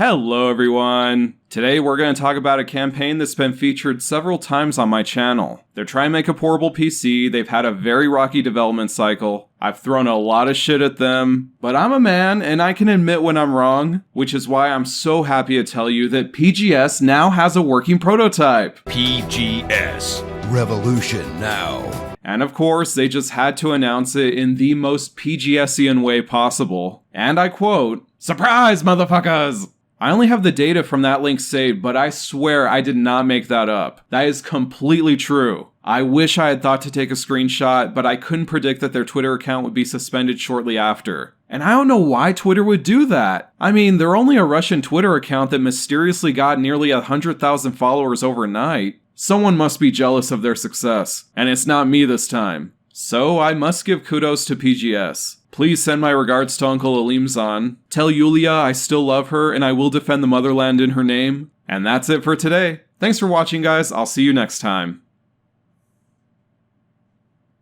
Hello everyone! Today we're going to talk about a campaign that's been featured several times on my channel. They're trying to make a portable PC, they've had a very rocky development cycle, I've thrown a lot of shit at them, but I'm a man and I can admit when I'm wrong, which is why I'm so happy to tell you that PGS now has a working prototype. PGS. Revolution now. And of course, they just had to announce it in the most PGS-ian way possible. And I quote, "Surprise, motherfuckers!" I only have the data from that link saved, but I swear I did not make that up. That is completely true. I wish I had thought to take a screenshot, but I couldn't predict that their Twitter account would be suspended shortly after. And I don't know why Twitter would do that. I mean, they're only a Russian Twitter account that mysteriously got nearly 100,000 followers overnight. Someone must be jealous of their success, and it's not me this time. So I must give kudos to PGS. Please send my regards to Uncle Alimzan. Tell Yulia I still love her and I will defend the motherland in her name. And that's it for today. Thanks for watching, guys. I'll see you next time.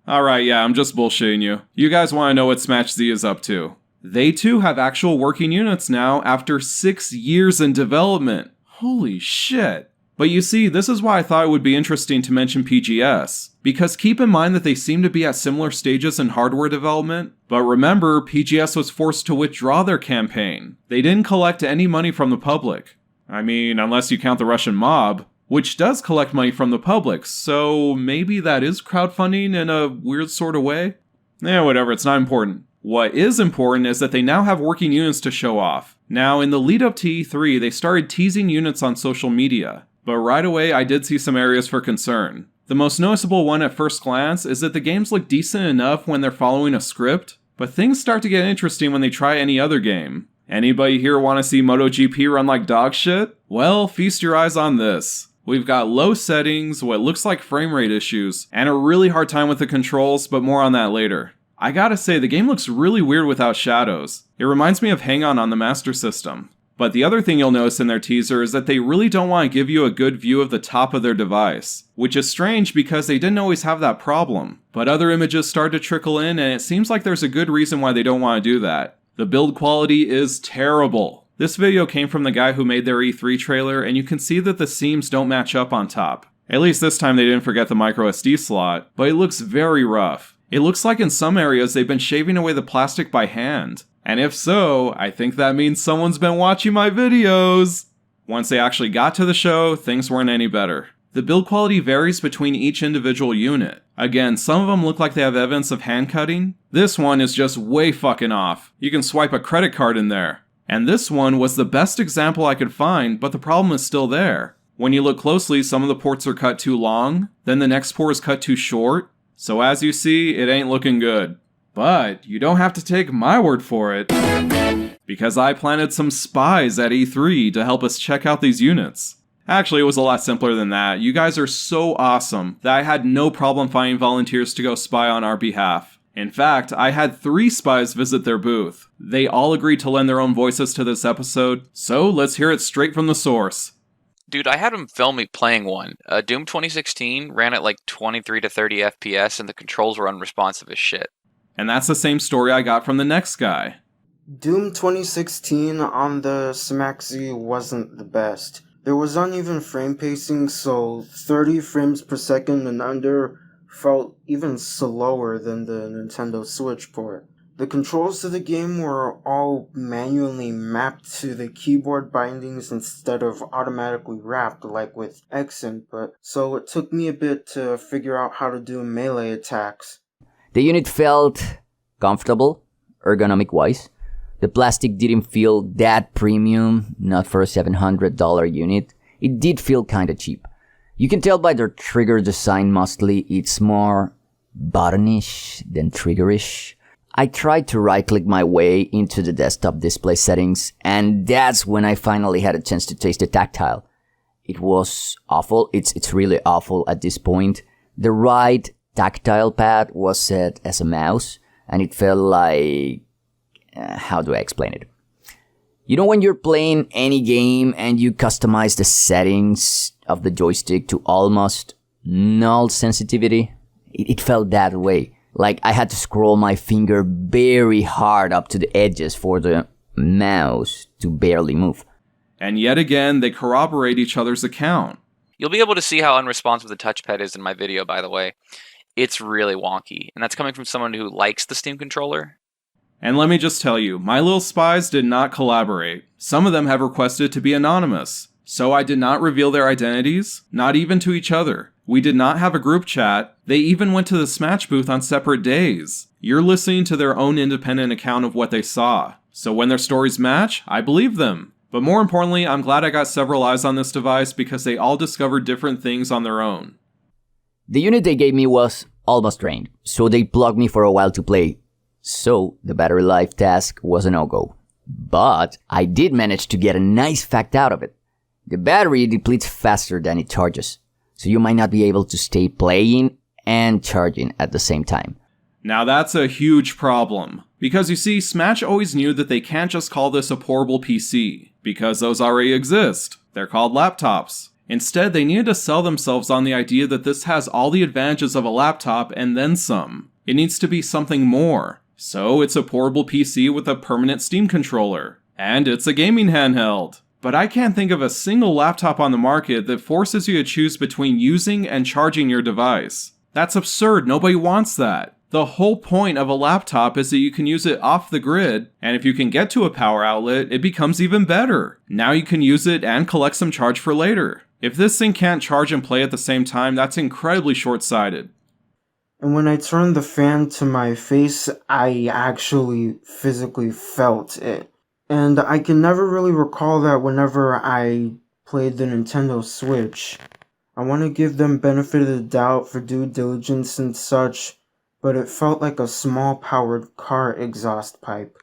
Alright, yeah, I'm just bullshitting you. You guys want to know what Smach Z is up to. They too have actual working units now after 6 years in development. Holy shit. But you see, this is why I thought it would be interesting to mention PGS. Because keep in mind that they seem to be at similar stages in hardware development. But remember, PGS was forced to withdraw their campaign. They didn't collect any money from the public. I mean, unless you count the Russian mob, which does collect money from the public, so maybe that is crowdfunding in a weird sort of way? Whatever, it's not important. What is important is that they now have working units to show off. Now, in the lead up to E3, they started teasing units on social media. But right away, I did see some areas for concern. The most noticeable one at first glance is that the games look decent enough when they're following a script, but things start to get interesting when they try any other game. Anybody here want to see MotoGP run like dog shit? Well, feast your eyes on this. We've got low settings, what looks like frame rate issues, and a really hard time with the controls, but more on that later. I gotta say, the game looks really weird without shadows. It reminds me of Hang-On on the Master System. But the other thing you'll notice in their teaser is that they really don't want to give you a good view of the top of their device. Which is strange because they didn't always have that problem. But other images start to trickle in and it seems like there's a good reason why they don't want to do that. The build quality is terrible. This video came from the guy who made their E3 trailer and you can see that the seams don't match up on top. At least this time they didn't forget the microSD slot, but it looks very rough. It looks like in some areas they've been shaving away the plastic by hand. And if so, I think that means someone's been watching my videos! Once they actually got to the show, things weren't any better. The build quality varies between each individual unit. Again, some of them look like they have evidence of hand cutting. This one is just way fucking off. You can swipe a credit card in there. And this one was the best example I could find, but the problem is still there. When you look closely, some of the ports are cut too long, then the next port is cut too short. So as you see, it ain't looking good. But you don't have to take my word for it, because I planted some spies at E3 to help us check out these units. Actually, it was a lot simpler than that. You guys are so awesome that I had no problem finding volunteers to go spy on our behalf. In fact, I had 3 spies visit their booth. They all agreed to lend their own voices to this episode, so let's hear it straight from the source. Dude, I had him film me playing one. Doom 2016 ran at like 23 to 30 FPS and the controls were unresponsive as shit. And that's the same story I got from the next guy. Doom 2016 on the Smach Z wasn't the best. There was uneven frame pacing, so 30 frames per second and under felt even slower than the Nintendo Switch port. The controls to the game were all manually mapped to the keyboard bindings instead of automatically wrapped like with X input, so it took me a bit to figure out how to do melee attacks. The unit felt comfortable, ergonomic-wise. The plastic didn't feel that premium, not for a $700 unit. It did feel kinda cheap. You can tell by their trigger design mostly, it's more buttonish than triggerish. I tried to right-click my way into the desktop display settings, and that's when I finally had a chance to taste the tactile. It was awful. It's really awful at this point. The right tactile pad was set as a mouse, and it felt like... how do I explain it? You know when you're playing any game and you customize the settings of the joystick to almost null sensitivity? It felt that way. Like I had to scroll my finger very hard up to the edges for the mouse to barely move. And yet again, they corroborate each other's account. You'll be able to see how unresponsive the touchpad is in my video, by the way. It's really wonky, and that's coming from someone who likes the Steam controller. And let me just tell you, my little spies did not collaborate. Some of them have requested to be anonymous. So I did not reveal their identities, not even to each other. We did not have a group chat. They even went to the Smash booth on separate days. You're listening to their own independent account of what they saw. So when their stories match, I believe them. But more importantly, I'm glad I got several eyes on this device because they all discovered different things on their own. The unit they gave me was almost drained, so they blocked me for a while to play. So the battery life task was a no-go. But I did manage to get a nice fact out of it. The battery depletes faster than it charges, so you might not be able to stay playing and charging at the same time. Now that's a huge problem. Because you see, Smash always knew that they can't just call this a portable PC, because those already exist. They're called laptops. Instead, they needed to sell themselves on the idea that this has all the advantages of a laptop and then some. It needs to be something more. So it's a portable PC with a permanent Steam controller. And it's a gaming handheld. But I can't think of a single laptop on the market that forces you to choose between using and charging your device. That's absurd, nobody wants that. The whole point of a laptop is that you can use it off the grid, and if you can get to a power outlet, it becomes even better. Now you can use it and collect some charge for later. If this thing can't charge and play at the same time, that's incredibly short-sighted. And when I turned the fan to my face, I actually physically felt it. And I can never really recall that whenever I played the Nintendo Switch. I want to give them benefit of the doubt for due diligence and such, but it felt like a small powered car exhaust pipe.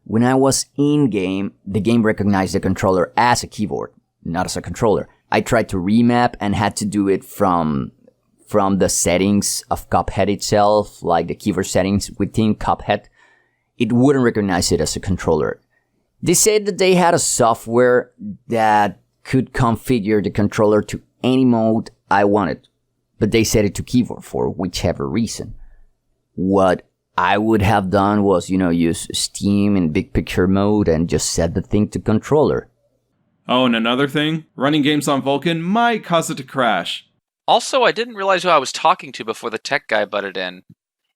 When I was in-game, the game recognized the controller as a keyboard, not as a controller. I tried to remap and had to do it from the settings of Cuphead itself, like the keyboard settings within Cuphead. It wouldn't recognize it as a controller. They said that they had a software that could configure the controller to any mode I wanted, but they set it to keyboard for whichever reason. What I would have done was, use Steam in big picture mode and just set the thing to controller. Oh, and another thing, running games on Vulkan might cause it to crash. Also, I didn't realize who I was talking to before the tech guy butted in.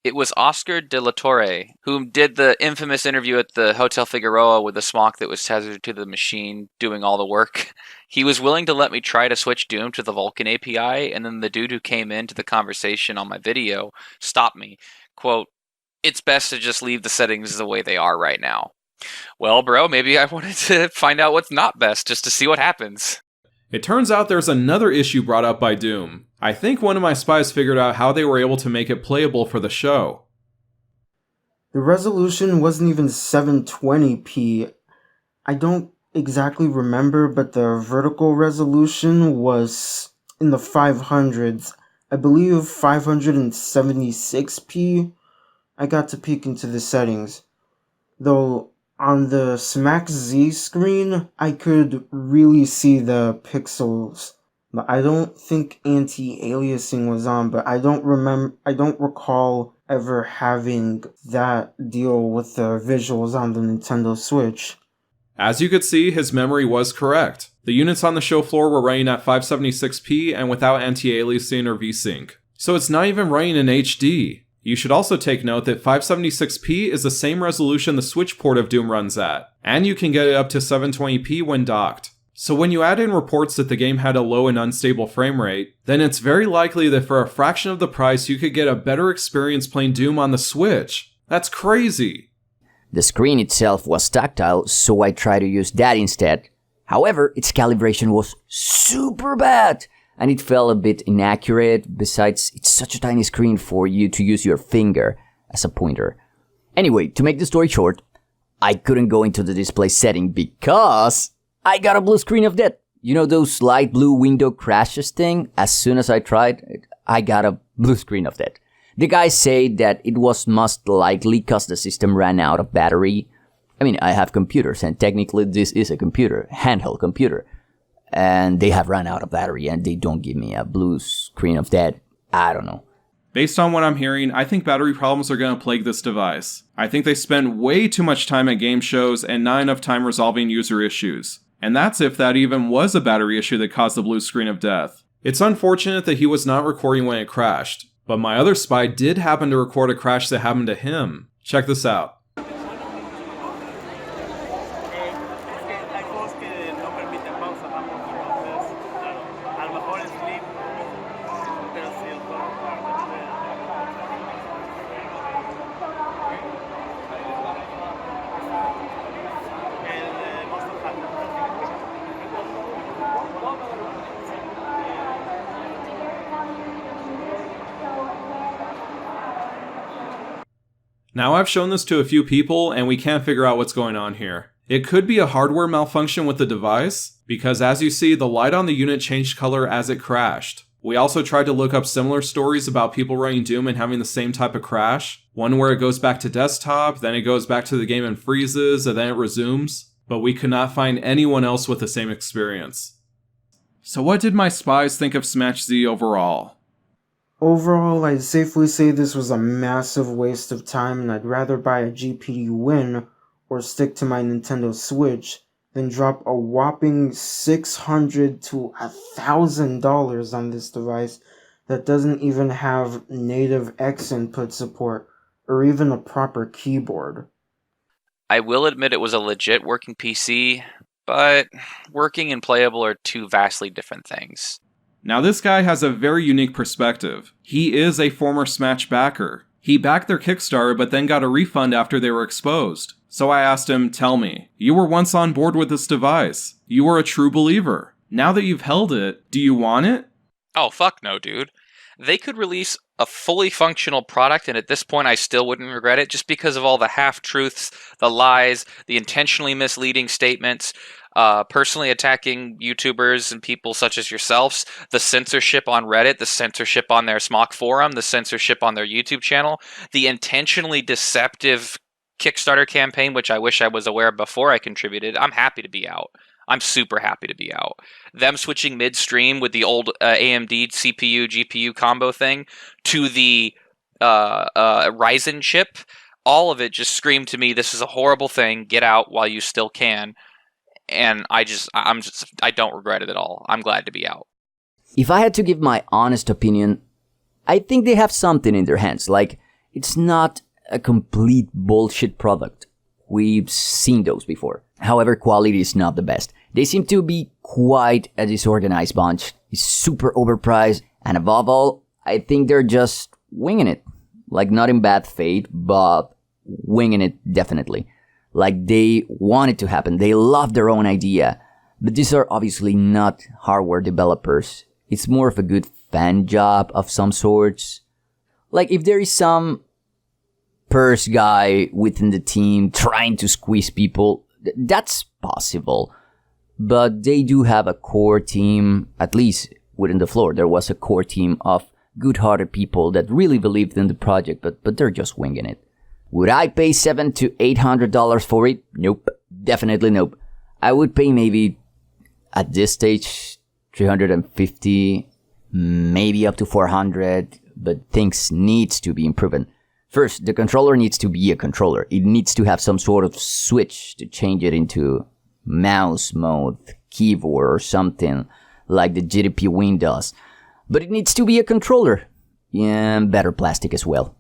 It was Oscar de la Torre, who did the infamous interview at the Hotel Figueroa with the Smach that was tethered to the machine doing all the work. He was willing to let me try to switch Doom to the Vulkan API, and then the dude who came into the conversation on my video stopped me. Quote, "It's best to just leave the settings the way they are right now." Well, bro, maybe I wanted to find out what's not best just to see what happens. It turns out there's another issue brought up by Doom. I think one of my spies figured out how they were able to make it playable for the show. The resolution wasn't even 720p. I don't exactly remember, but the vertical resolution was in the 500s. I believe 576p. I got to peek into the settings. Though on the Smach Z screen, I could really see the pixels. But I don't think anti-aliasing was on, but I don't recall ever having that deal with the visuals on the Nintendo Switch. As you could see, his memory was correct. The units on the show floor were running at 576p and without anti-aliasing or VSync. So it's not even running in HD. You should also take note that 576p is the same resolution the Switch port of Doom runs at, and you can get it up to 720p when docked. So when you add in reports that the game had a low and unstable frame rate, then it's very likely that for a fraction of the price you could get a better experience playing Doom on the Switch. That's crazy! The screen itself was tactile, so I tried to use that instead. However, its calibration was super bad! And it felt a bit inaccurate. Besides, it's such a tiny screen for you to use your finger as a pointer. Anyway, to make the story short, I couldn't go into the display setting because I got a blue screen of death. You know those light blue window crashes thing? As soon as I tried, I got a blue screen of death. The guys say that it was most likely because the system ran out of battery. I mean, I have computers, and technically this is a computer, handheld computer. And they have run out of battery, and they don't give me a blue screen of death. I don't know. Based on what I'm hearing, I think battery problems are going to plague this device. I think they spend way too much time at game shows and not enough time resolving user issues. And that's if that even was a battery issue that caused the blue screen of death. It's unfortunate that he was not recording when it crashed, but my other spy did happen to record a crash that happened to him. Check this out. Now I've shown this to a few people and we can't figure out what's going on here. It could be a hardware malfunction with the device, because as you see, the light on the unit changed color as it crashed. We also tried to look up similar stories about people running Doom and having the same type of crash. One where it goes back to desktop, then it goes back to the game and freezes, and then it resumes. But we could not find anyone else with the same experience. So what did my spies think of SmachZ overall? Overall, I'd safely say this was a massive waste of time, and I'd rather buy a GPD Win or stick to my Nintendo Switch than drop a whopping $600 to $1,000 on this device that doesn't even have native X input support or even a proper keyboard. I will admit it was a legit working PC, but working and playable are two vastly different things. Now this guy has a very unique perspective. He is a former Smash backer. He backed their Kickstarter but then got a refund after they were exposed. So I asked him, tell me, you were once on board with this device. You were a true believer. Now that you've held it, do you want it? Oh, fuck no, dude. They could release a fully functional product, and at this point I still wouldn't regret it, just because of all the half-truths, the lies, the intentionally misleading statements, personally attacking YouTubers and people such as yourselves, the censorship on Reddit, the censorship on their Smach forum, the censorship on their YouTube channel, the intentionally deceptive Kickstarter campaign, which I wish I was aware of before I contributed. I'm happy to be out. I'm super happy to be out. Them switching midstream with the old AMD CPU GPU combo thing to the Ryzen chip, all of it just screamed to me, this is a horrible thing. Get out while you still can. And I don't regret it at all. I'm glad to be out. If I had to give my honest opinion, I think they have something in their hands. Like, it's not a complete bullshit product. We've seen those before. However, quality is not the best. They seem to be quite a disorganized bunch. It's super overpriced. And above all, I think they're just winging it. Like, not in bad faith, but winging it definitely. Like, they want it to happen. They love their own idea. But these are obviously not hardware developers. It's more of a good fan job of some sorts. Like, if there is some purse guy within the team trying to squeeze people, that's possible. But they do have a core team, at least within the floor. There was a core team of good-hearted people that really believed in the project, but they're just winging it. Would I pay $700 to $800 for it? Nope. Definitely nope. I would pay maybe, at this stage, $350, maybe up to $400, but things needs to be improved. First, the controller needs to be a controller. It needs to have some sort of switch to change it into mouse mode, keyboard, or something like the GDP Win does. But it needs to be a controller. And better plastic as well.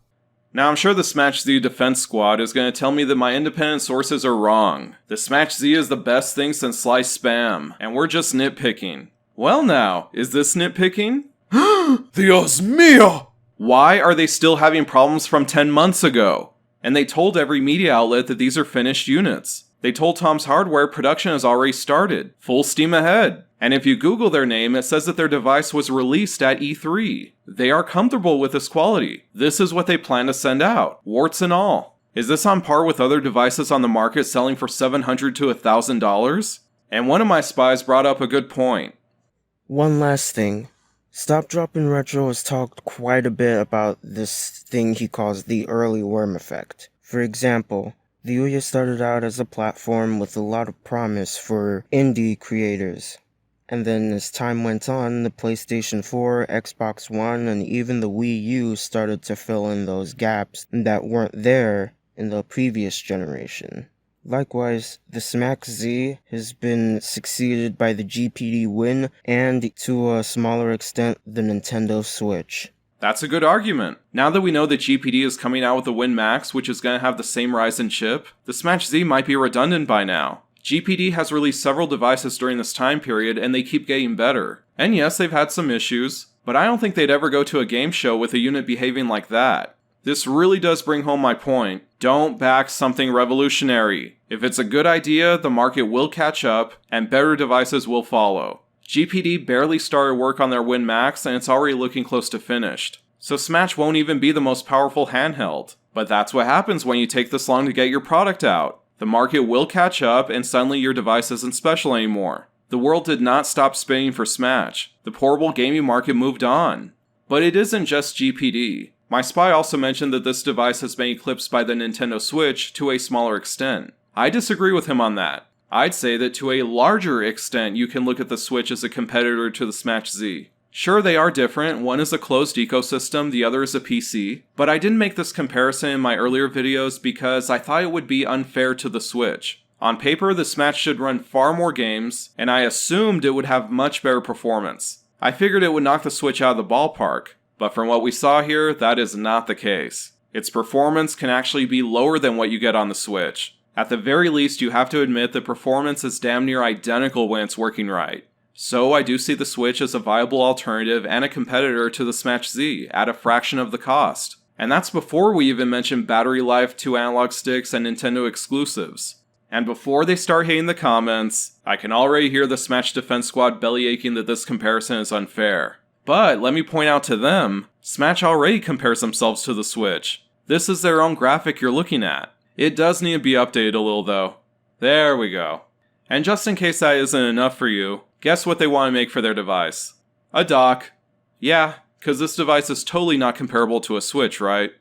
Now I'm sure the SmachZ defense squad is going to tell me that my independent sources are wrong. The SmachZ is the best thing since sliced spam, and we're just nitpicking. Well now, is this nitpicking? Dios mío! Why are they still having problems from 10 months ago? And they told every media outlet that these are finished units. They told Tom's Hardware production has already started. Full steam ahead. And if you Google their name, it says that their device was released at E3. They are comfortable with this quality. This is what they plan to send out, warts and all. Is this on par with other devices on the market selling for $700 to $1,000? And one of my spies brought up a good point. One last thing. StopDrop&Retro has talked quite a bit about this thing he calls the early worm effect. For example, the Ouya started out as a platform with a lot of promise for indie creators. And then as time went on, the PlayStation 4, Xbox One, and even the Wii U started to fill in those gaps that weren't there in the previous generation. Likewise, the Smach Z has been succeeded by the GPD Win and, to a smaller extent, the Nintendo Switch. That's a good argument. Now that we know that GPD is coming out with the Win Max, which is going to have the same Ryzen chip, the Smach Z might be redundant by now. GPD has released several devices during this time period, and they keep getting better. And yes, they've had some issues, but I don't think they'd ever go to a game show with a unit behaving like that. This really does bring home my point. Don't back something revolutionary. If it's a good idea, the market will catch up, and better devices will follow. GPD barely started work on their Win Max, and it's already looking close to finished. So Smach won't even be the most powerful handheld. But that's what happens when you take this long to get your product out. The market will catch up, and suddenly your device isn't special anymore. The world did not stop spinning for Smach. The portable gaming market moved on. But it isn't just GPD. My spy also mentioned that this device has been eclipsed by the Nintendo Switch to a smaller extent. I disagree with him on that. I'd say that to a larger extent you can look at the Switch as a competitor to the Smach Z. Sure, they are different, one is a closed ecosystem, the other is a PC, but I didn't make this comparison in my earlier videos because I thought it would be unfair to the Switch. On paper, the Smach should run far more games, and I assumed it would have much better performance. I figured it would knock the Switch out of the ballpark, but from what we saw here, that is not the case. Its performance can actually be lower than what you get on the Switch. At the very least, you have to admit that performance is damn near identical when it's working right. So I do see the Switch as a viable alternative and a competitor to the Smach Z at a fraction of the cost. And that's before we even mention battery life, 2 analog sticks, and Nintendo exclusives. And before they start hating the comments, I can already hear the Smach Defense Squad bellyaching that this comparison is unfair. But let me point out to them, Smach already compares themselves to the Switch. This is their own graphic you're looking at. It does need to be updated a little though. There we go. And just in case that isn't enough for you, guess what they want to make for their device? A dock. Yeah, because this device is totally not comparable to a Switch, right?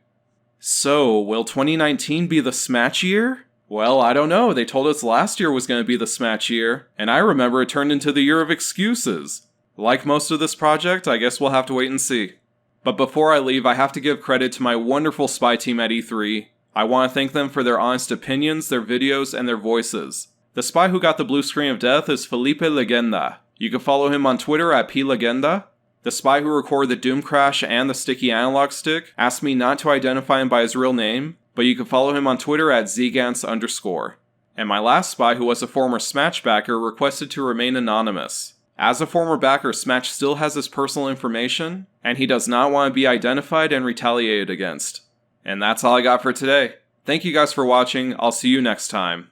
So, will 2019 be the Smach year? Well, I don't know. They told us last year was going to be the Smach year, and I remember it turned into the year of excuses. Like most of this project, I guess we'll have to wait and see. But before I leave, I have to give credit to my wonderful spy team at E3. I want to thank them for their honest opinions, their videos, and their voices. The spy who got the blue screen of death is Felipe Legenda. You can follow him on Twitter at plegenda. The spy who recorded the Doom Crash and the sticky analog stick asked me not to identify him by his real name, but you can follow him on Twitter at zgans_. And my last spy, who was a former Smach backer, requested to remain anonymous. As a former backer, Smach still has his personal information, and he does not want to be identified and retaliated against. And that's all I got for today. Thank you guys for watching. I'll see you next time.